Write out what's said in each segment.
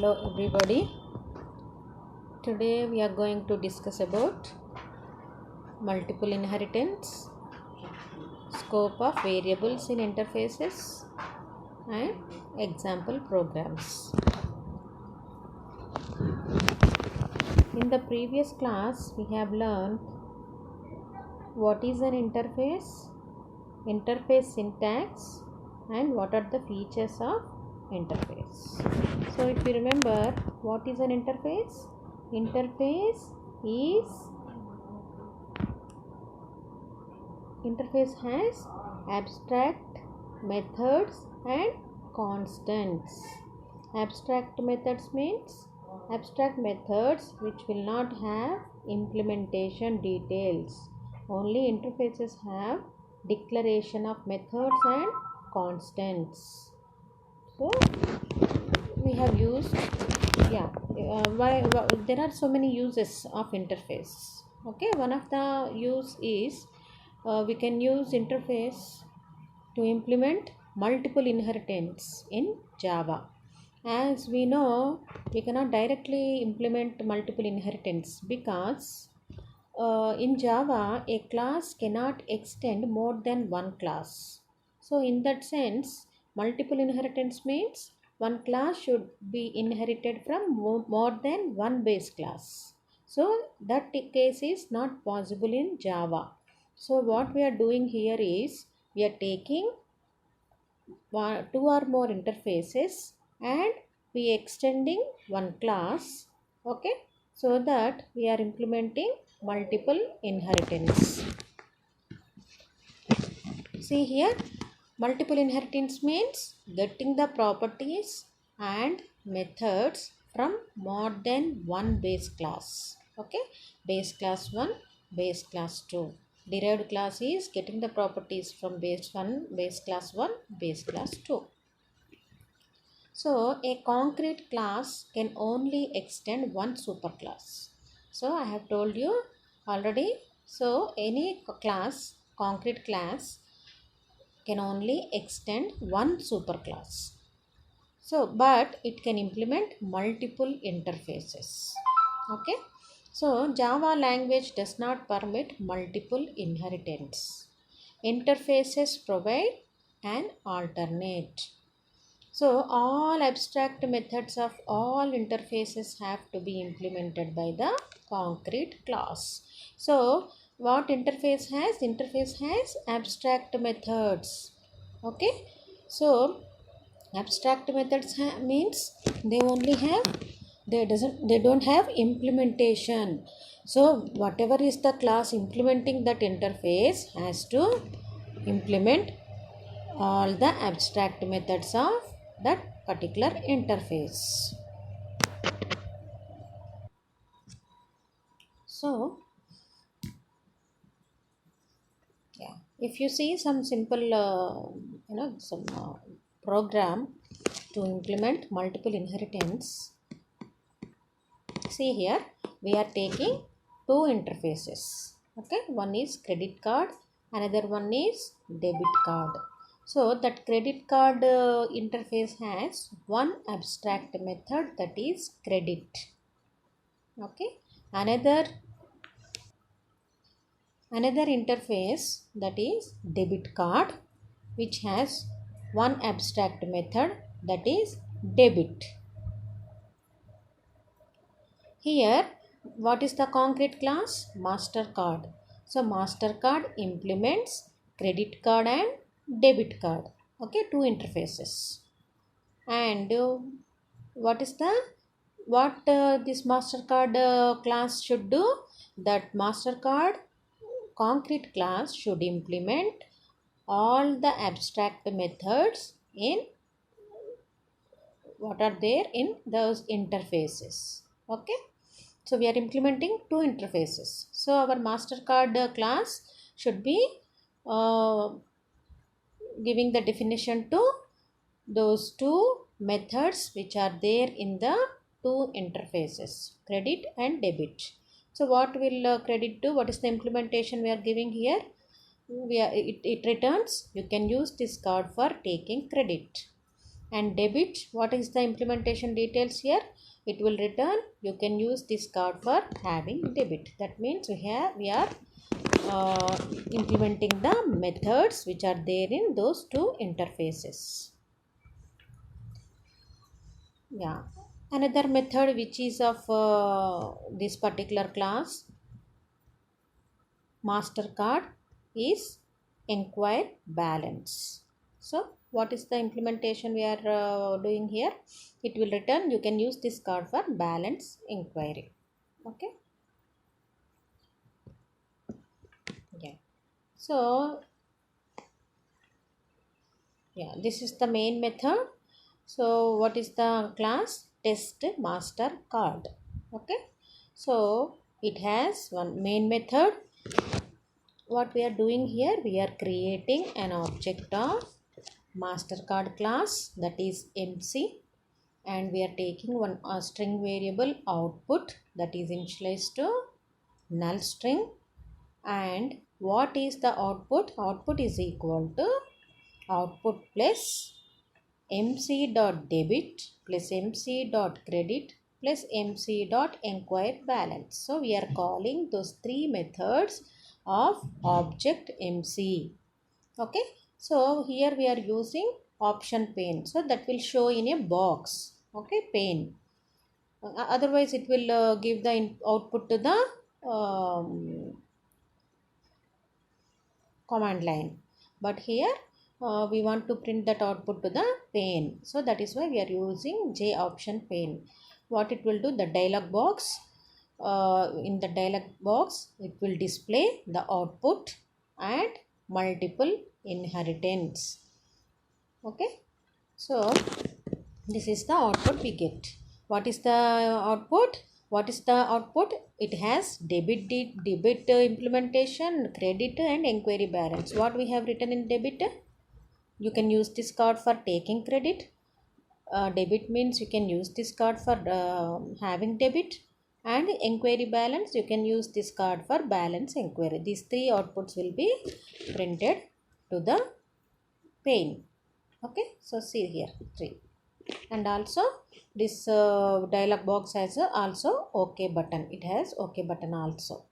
Hello everybody. Today we are going to discuss about multiple inheritance, scope of variables in interfaces and example programs. In the previous class we have learned what is an interface syntax and what are the features of interface. So if you remember, what is an interface? Interface has abstract methods and constants. Abstract methods means abstract methods which will not have implementation details. Only interfaces have declaration of methods and constants. So we have used there are so many uses of interface. Okay, one of the use is we can use interface to implement multiple inheritance in Java. As we know, we cannot directly implement multiple inheritance because in Java a class cannot extend more than one class. So in that sense, multiple inheritance means one class should be inherited from more than one base class. So that case is not possible in Java. So what we are doing here is we are taking two or more interfaces and we extending one class. Okay, so that we are implementing multiple inheritance. See here, multiple inheritance means getting the properties and methods from more than one base class. Okay, base class 1, base class 2. Derived class is getting the properties from base class 1, base class 2. So a concrete class can only extend one superclass. So I have told you already. So any class, concrete class, can only extend one superclass. So but it can implement multiple interfaces. Okay. So Java language does not permit multiple inheritance. Interfaces provide an alternate. So all abstract methods of all interfaces have to be implemented by the concrete class. So what interface has? Interface has abstract methods. Okay. So abstract methods means they don't have implementation. So whatever is the class implementing that interface has to implement all the abstract methods of that particular interface. So if you see some simple some program to implement multiple inheritance, see here we are taking two interfaces. Okay, one is credit card, another one is debit card. So that credit card interface has one abstract method, that is credit. Okay, another interface, that is debit card, which has one abstract method, that is debit. Here what is the concrete class? MasterCard. So MasterCard implements credit card and debit card. Okay, two interfaces. And what this MasterCard class should do? That MasterCard concrete class should implement all the abstract methods in what are there in those interfaces. Okay, so we are implementing two interfaces. So our MasterCard class should be giving the definition to those two methods which are there in the two interfaces, credit and debit. So what will credit do? What is the implementation we are giving here? It returns you can use this card for taking credit. And debit, what is the implementation details here? It will return you can use this card for having debit. That means we are implementing the methods which are there in those two interfaces. Yeah, another method which is of this particular class Mastercard is inquire balance. So what is the implementation we are doing here? It will return you can use this card for balance inquiry. Okay. Yeah. So yeah, this is the main method. So what is the class? Test master card. Okay. So it has one main method. What we are doing here, we are creating an object of Mastercard class, that is MC, and we are taking one string variable output, that is initialized to null string. And what is the output? Output is equal to output plus mc.debit plus mc.credit plus mc.enquire balance. So we are calling those three methods of object MC. Okay, so here we are using option pane, so that will show in a box. Okay, pane. Otherwise it will give the output to the command line, but here we want to print that output to the pane, so that is why we are using J option pane. What it will do, the dialog box, in the dialog box it will display the output and multiple inheritance. Okay, so this is the output we get. What is the output? What is the output? It has debit implementation, credit and inquiry balance. What we have written in debit? You can use this card for taking credit. Debit means you can use this card for having debit, and inquiry balance you can use this card for balance inquiry. These three outputs will be printed to the pane. Okay, so see here 3. And also this dialog box has also OK button. It has OK button also.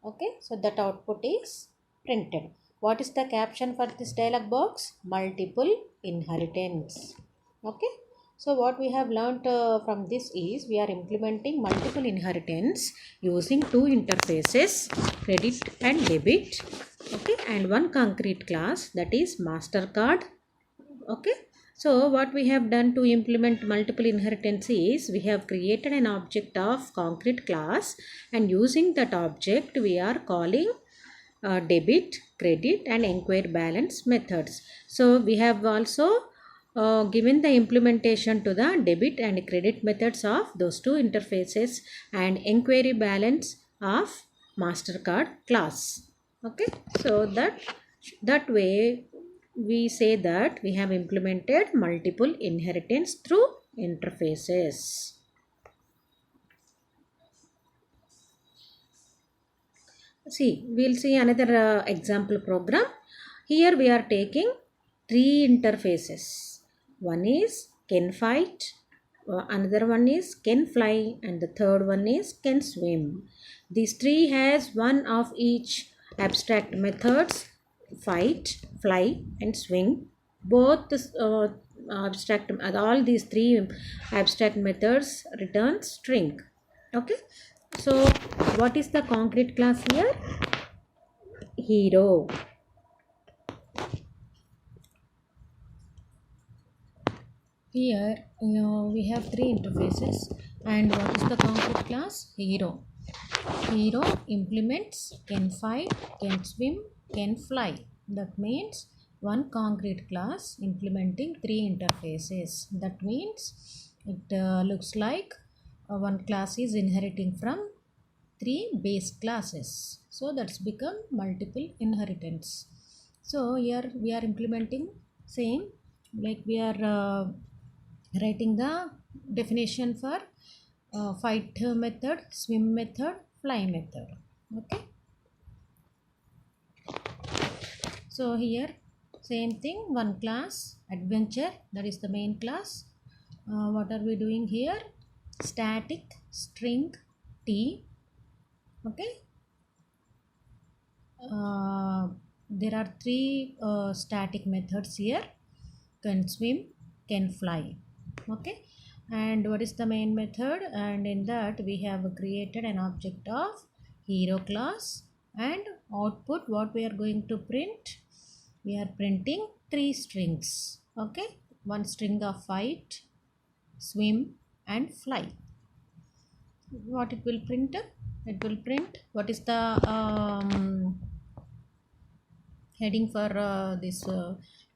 Okay, so that output is printed. What is the caption for this dialog box? Multiple inheritance. Okay, so what we have learnt from this is we are implementing multiple inheritance using two interfaces, credit and debit. Okay, and one concrete class, that is Mastercard. Okay, so what we have done to implement multiple inheritance is we have created an object of concrete class, and using that object we are calling debit, credit and inquiry balance methods. So we have also given the implementation to the debit and credit methods of those two interfaces and inquiry balance of Mastercard class. Okay, so that way we say that we have implemented multiple inheritance through interfaces. See, we'll see another example program. Here we are taking three interfaces. One is can fight, another one is can fly, and the third one is can swim. These three has one of each abstract methods: fight, fly and swing. Both abstract, all these three abstract methods return string. Okay, so what is the concrete class here? Hero. Here we have three interfaces, and what is the concrete class? Hero. Hero implements can fight, can swim, can fly. That means one concrete class implementing three interfaces. That means it looks like one class is inheriting from three base classes. So that's become multiple inheritance. So here we are implementing same, like we are writing the definition for fight method, swim method, fly method. Okay, so here Same thing, one class adventure, that is the main class. What are we doing here? Static string T. Okay. There are three static methods here: can swim, can fly. Okay. And what is the main method? And in that we have created an object of hero class, and output what we are going to print? We are printing three strings. Okay. One string of fight, swim and fly. What it will print? It will print, what is the heading for this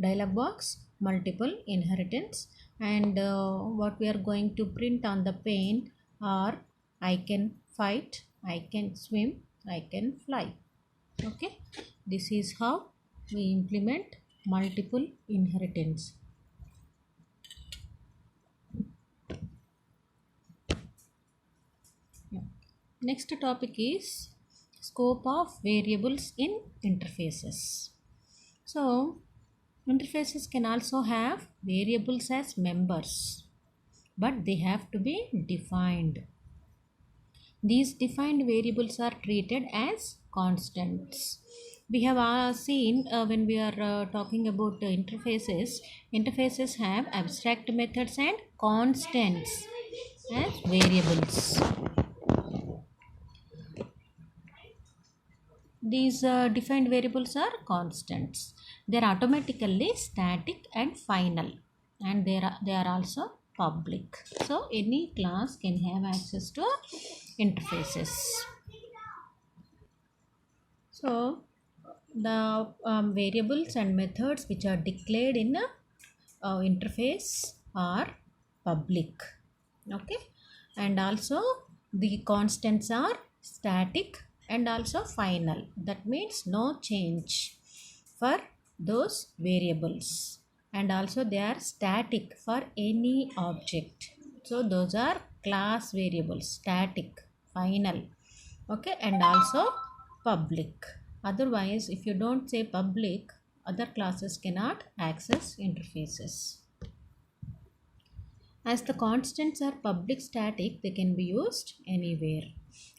dialog box? Multiple inheritance. And what we are going to print on the pane are I can fight, I can swim, I can fly. Okay, this is how we implement multiple inheritance. Next topic is scope of variables in interfaces. So interfaces can also have variables as members, but they have to be defined. These defined variables are treated as constants. We have seen when we are talking about interfaces, interfaces have abstract methods and constants as variables. These defined variables are constants. They are automatically static and final, and they are also public. So any class can have access to interfaces. So the variables and methods which are declared in a interface are public. Okay, and also the constants are static and also final. That means no change for those variables, and also they are static for any object. So those are class variables: static, final. Okay, and also public. Otherwise, if you don't say public, other classes cannot access interfaces. As the constants are public static, they can be used anywhere.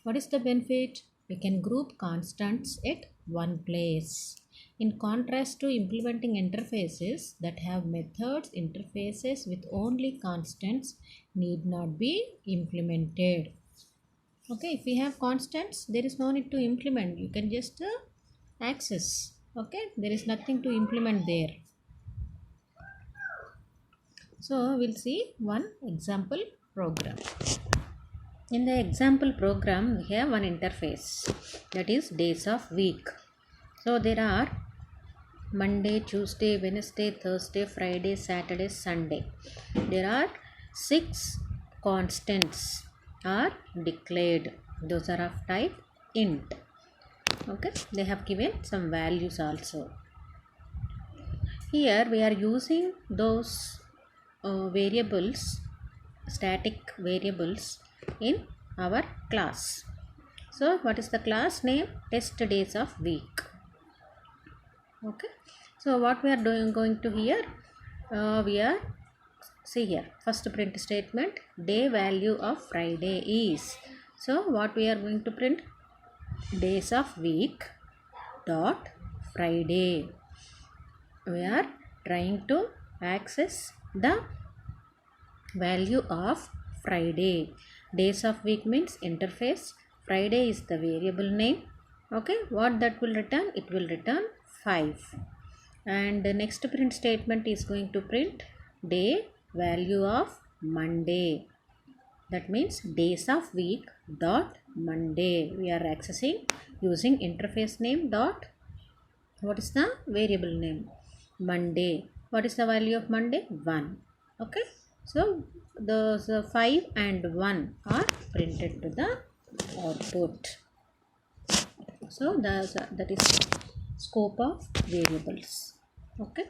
What is the benefit? We can group constants at one place. In contrast to implementing interfaces that have methods, interfaces with only constants need not be implemented. Okay, if we have constants, there is no need to implement. You can just access. Okay, there is nothing to implement there. So we'll see one example program. In the example program, we have one interface, that is days of week. So there are Monday, Tuesday, Wednesday, Thursday, Friday, Saturday, Sunday. There are 6 constants are declared. Those are of type int. Okay, they have given some values also. Here we are using those variables, static variables, in our class. So what is the class name? Test days of week. Okay, so what we are going to here, we are, see here, first print statement, day value of Friday is. So what we are going to print? Days of week dot Friday. We are trying to access the value of Friday. Days of week means interface. Friday is the variable name. Okay, what that will return? It will return 5. And the next print statement is going to print day value of Monday. That means days of week dot Monday. We are accessing using interface name dot, what is the variable name? Monday. What is the value of Monday? 1. Okay, so those 5 and 1 are printed to the output. So that is scope of variables. Okay.